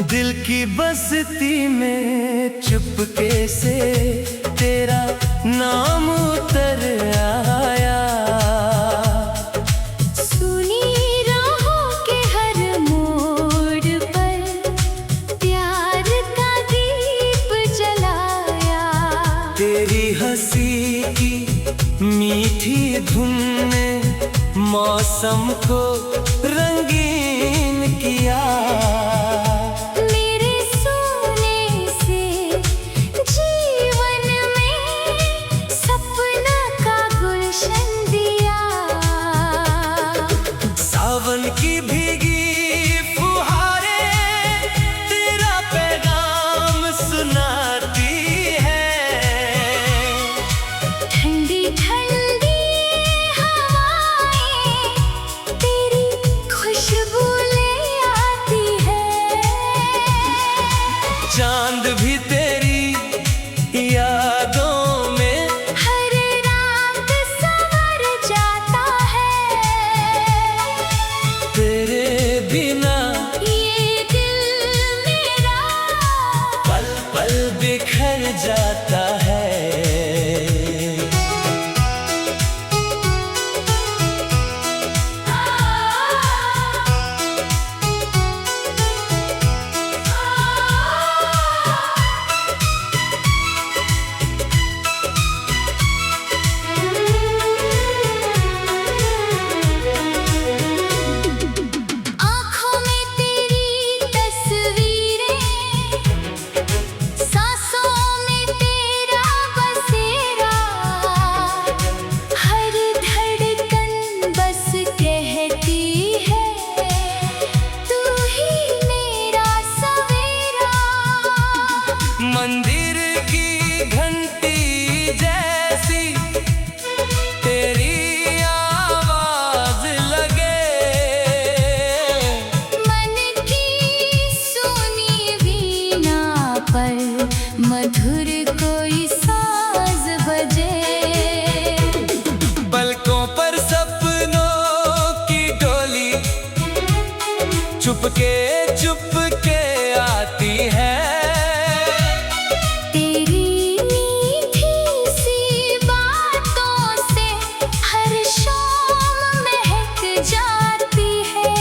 दिल की बस्ती में चुपके से तेरा नाम उतर आया। सुनी राहों के हर मोड़ पर प्यार का दीप जलाया। तेरी हंसी की मीठी धुन ने मौसम को रंगीन किया। मेरे सोने से जीवन में सपना का गुलशन दिया। सावन की भीगी फुहारें तेरा पैगाम सुनाती है। ठंडी ठंडी हवाएं तेरी खुशबू ले आती है। चांद भी तेरी यादों में हर रात संवर जाता है। तेरे बिना ये दिल मेरा पल पल बिखर जाता है। आँखों में तेरी तस्वीरें, सांसों में तेरा बसेरा। हर धड़कन बस कहती है तू ही मेरा सवेरा। मंदिर की घंटी जैसी तेरी आवाज लगे। मन की सुनी वीणा पर मधुर कोई साज बजे। पलकों पर सपनों की डोली चुपके चुपके आती है। तेरी मीठी सी बातों से हर शाम महक जाती है।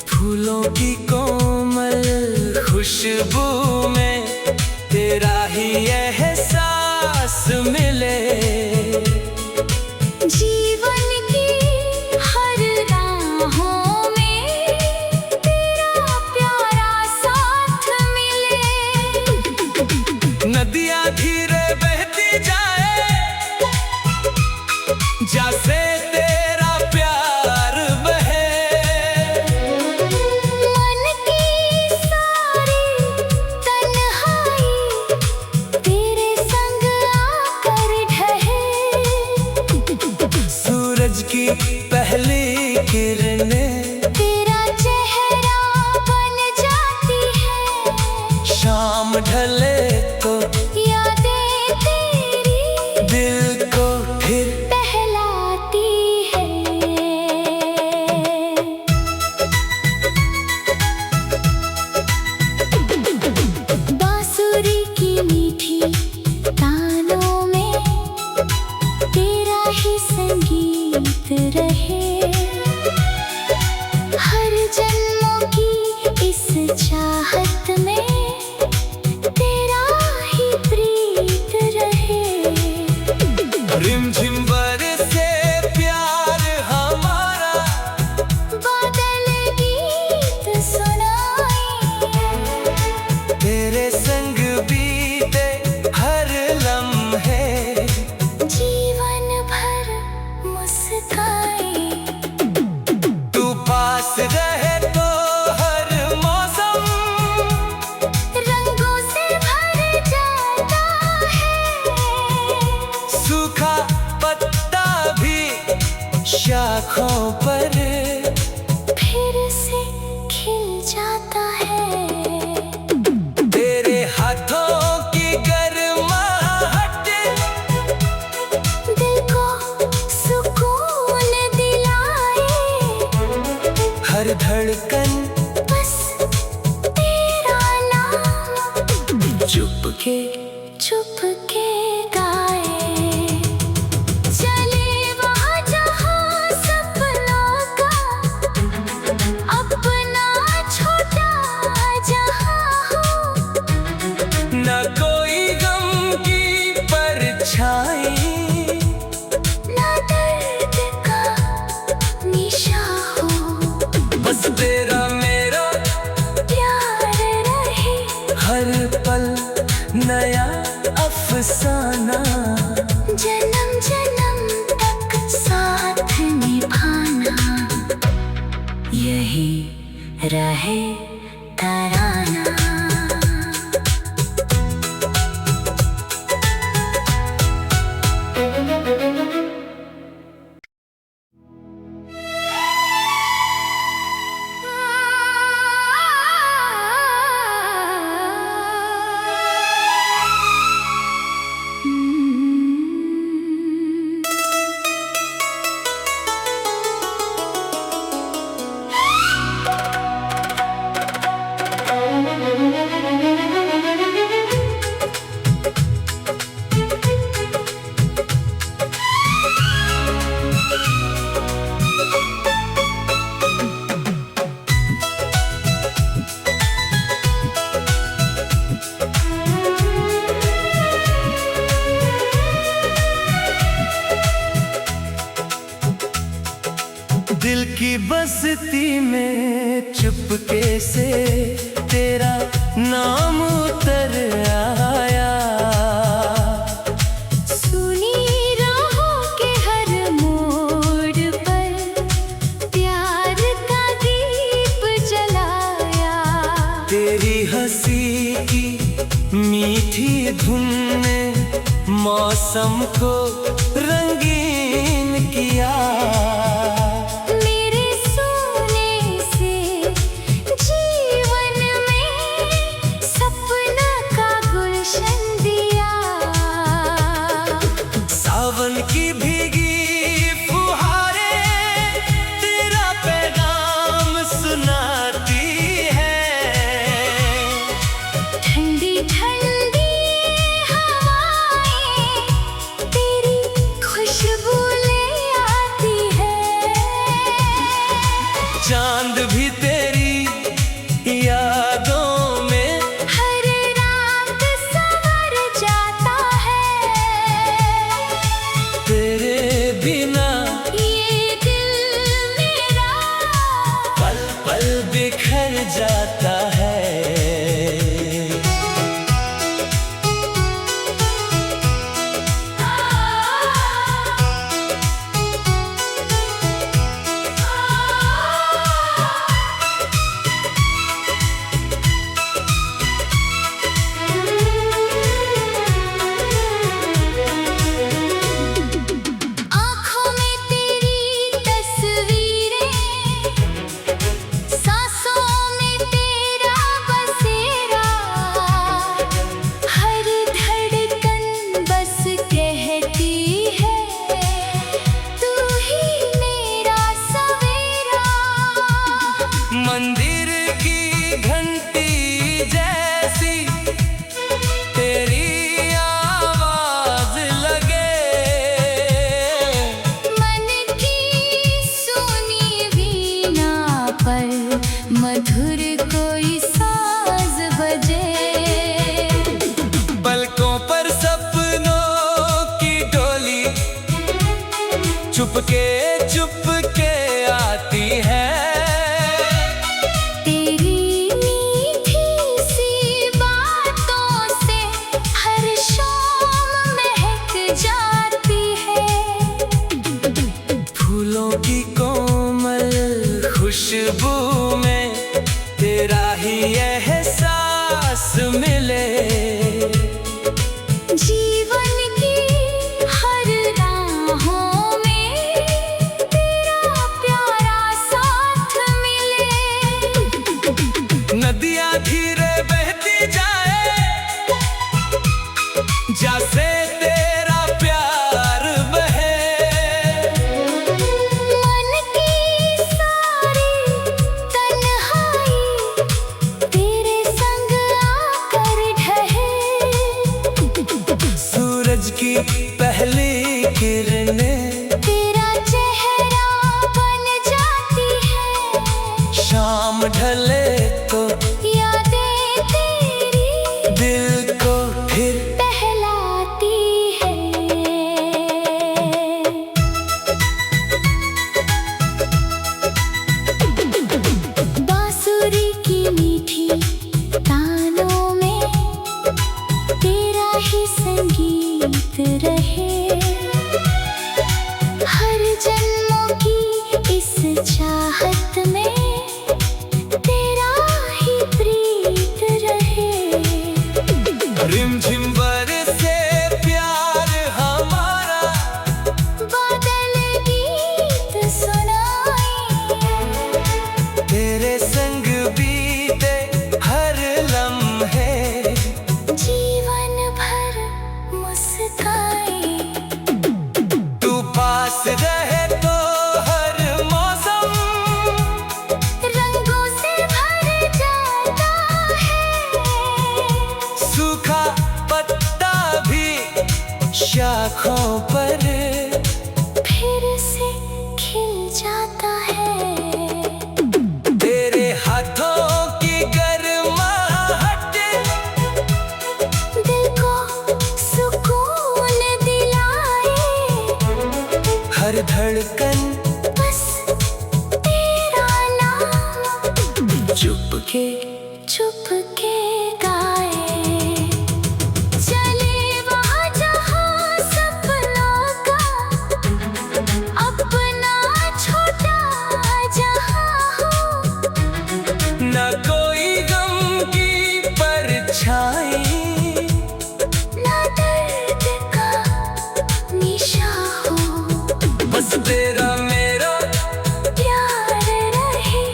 फूलों की कोमल खुशबू में तेरा ही एहसास मिले। जीवन की हर राहों में तेरा प्यारा साथ मिले। नदियाँ धीरे बहती जाए जैसे तेरा प्यार बहे। मन की सारी तन्हाई तेरे संग आकर ढहे। सूरज की पहली किरणें तेरा चेहरा बन जाती है। शाम ढले तो यादें तेरी दिल को फिर बहलाती है। बांसुरी की मीठी तानों में तेरा ही संगीत रहे। हर जन्मों की इस चाहत में तेरा ही प्रीत रहे। रिमझिम बरसे प्यार हमारा बादल गीत सुनाए। तेरे संग बीते हर लम्हे जीवन भर मुस्काए। तू पास रहे तो हर मौसम रंगों से भर जाता है। सूखा पत्ता भी शाखों पर फिर से खिल जाता है। तेरे हाथों की गर्माहट दिल को सुकून दिलाए। हर धड़कन बस के गाए, चले वहाँ जहाँ सपनों का अपना छोटा जहाँ हो। न कोई गम की परछाई, ना दर्द का निशा हो। बस तेरा मेरा प्यार रहे हर पल नया अफसाना, जन्म जन्म तक साथ निभाना, यही रहे तराना। दिल की बस्ती में चुपके से तेरा नाम उतर आया। सुनी राहों के हर मोड़ पर प्यार का दीप जलाया। तेरी हंसी की मीठी धुन ने मौसम को रंगीन किया। मेरे सोने से जीवन में सपना का गुलशन दिया। सावन की भीगी फुहारें तेरा पैगाम सुनाती है। ठंडी ठंडी हवाएं तेरी खुशबू ले आती है। चांद भी तेरी यादों में हर रात संवर जाता है। तेरे बिना ये दिल मेरा पल पल बिखर जाता है। आँखों में तेरी तस्वीरें, सांसों में तेरा बसेरा। हर धड़कन बस कहती है तू ही मेरा सवेरा। मंदिर की घंटी जैसी तेरी आवाज लगे। मन की सुनी वीणा पर मधुर कोई साज बजे। पलकों पर सपनों की डोली चुपके चुपके आती है। तेरी मीठी सी बातों से हर शाम महक जाती है। फूलों की कोमल खुशबू में तेरा ही एहसास मिले। जीवन की हर राहों में तेरा प्यारा साथ मिले। नदियाँ धीरे बहती जाए जैसे तेरा प्यार बहे। मन की सारी तन्हाई तेरे ढले तो यादें तेरी दिल को फिर बहलाती है। बांसुरी की मीठी तानों में तेरा ही संगीत रहे। हर जन्मों की इस चाहत में तेरा ही प्रीत रहे। रिमझिम बरसे प्यार हमारा, बादल गीत सुनाए। तेरे संग बीते हर लम्हे, जीवन भर मुस्काए। तू पास रहे तो हर मौसम रंगों से भर जाता है। सूखा पत्ता भी शाखों पर फिर से खिल जाता है। तेरे हाथों की गर्माहट दिल को सुकून दिलाए। हर धड़कन बस तेरा नाम चुपके चुपके गाए। चले वहाँ जहाँ सपनों का अपना छोटा जहाँ हो। न कोई गम की परछाई, ना दर्द का निशा हो। बस तेरा मेरा प्यार रहे।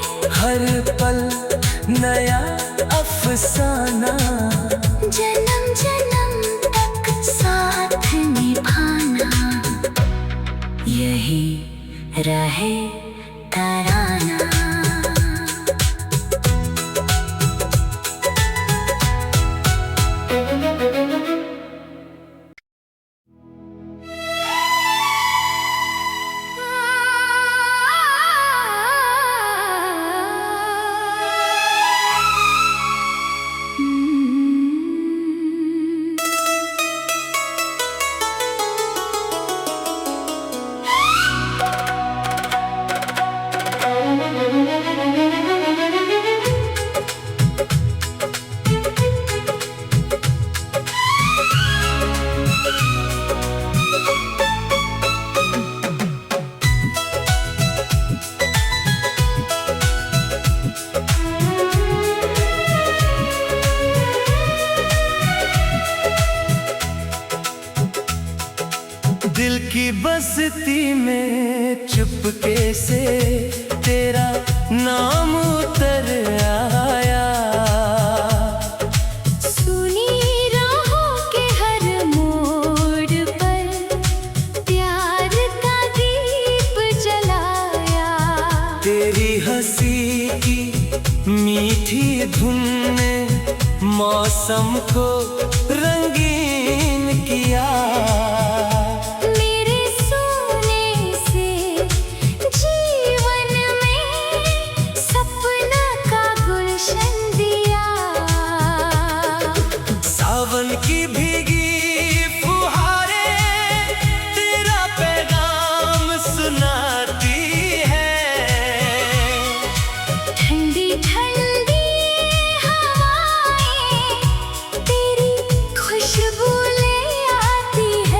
हर पल नया अफसाना। जन्म जन्म तक साथ निभाना, यही रहे तराना। दिल की बस्ती में चुपके से तेरा नाम उतर आया। सुनी राहों के हर मोड़ पर प्यार का दीप जलाया। तेरी हंसी की मीठी धुन ने मौसम को रंगीन किया। मेरे सोने से जीवन में सपना का गुलशन दिया। सावन की भीगी फुहारें तेरा पैगाम सुनाती है। ठंडी ठंडी हवाएं तेरी खुशबू ले आती है।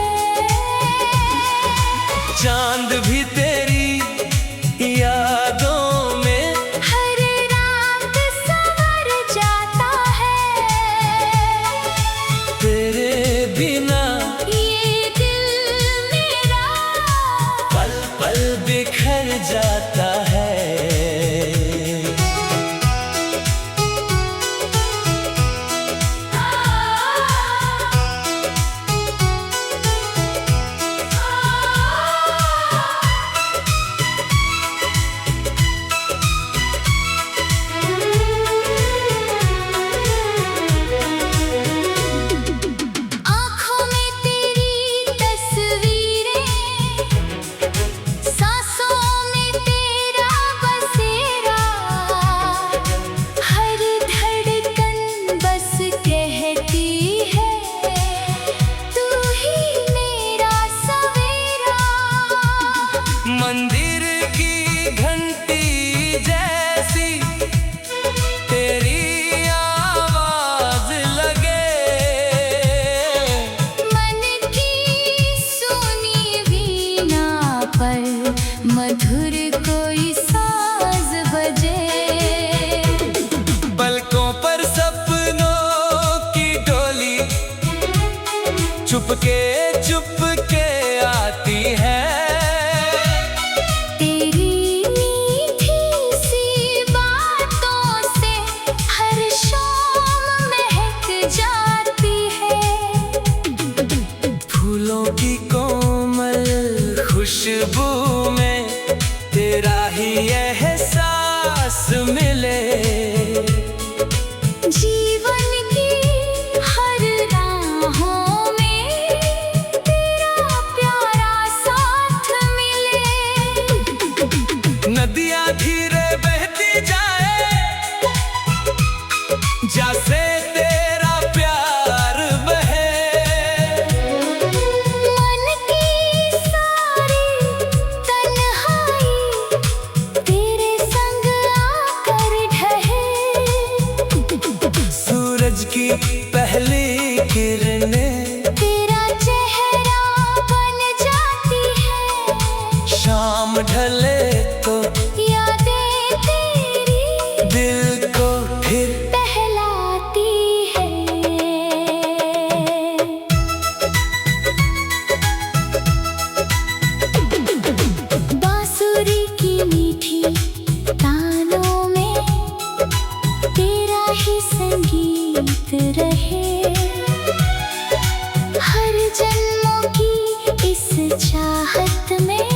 रहे। हर जन्मों की इस चाहत में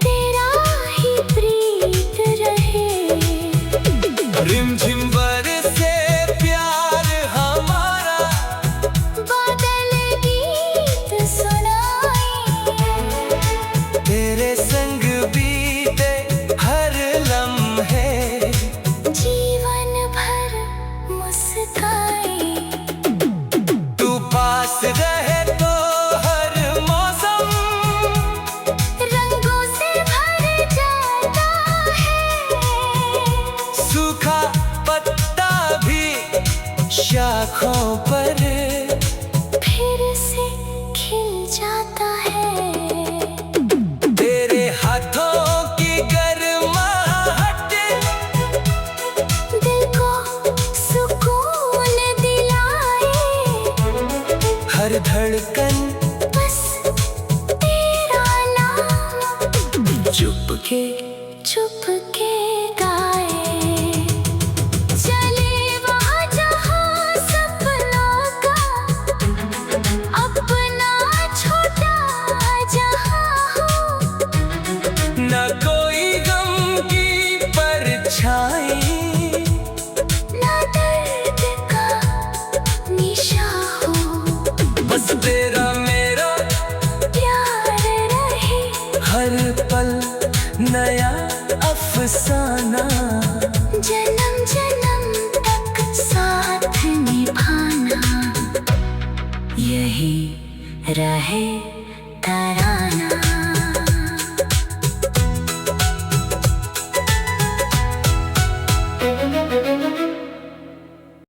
तेरा ही प्रीत रहे। रिमझिम बरसे प्यार हमारा, बादल गीत सुनाए। तेरे संग बीते हर लम्हे, जीवन भर मुस्काए। तू पास रहे तो हर मौसम रंगों से भर जाता है। सूखा पत्ता भी शाखों पर फिर से खिल जाता है। तेरे हाथों की गर्माहट दिल को सुकून दिलाए। हर धड़कन बस तेरा नाम चुपके चुपके गाए। चले वहाँ जहाँ सपनों का अपना छोटा जहाँ हो। न कोई गम की परछाई, ना दर्द का निशा हो। बस तेरा मेरा प्यार रहे। हर पल नया अफसाना। जन्म जन्म तक साथ निभाना, यही रहे तराना।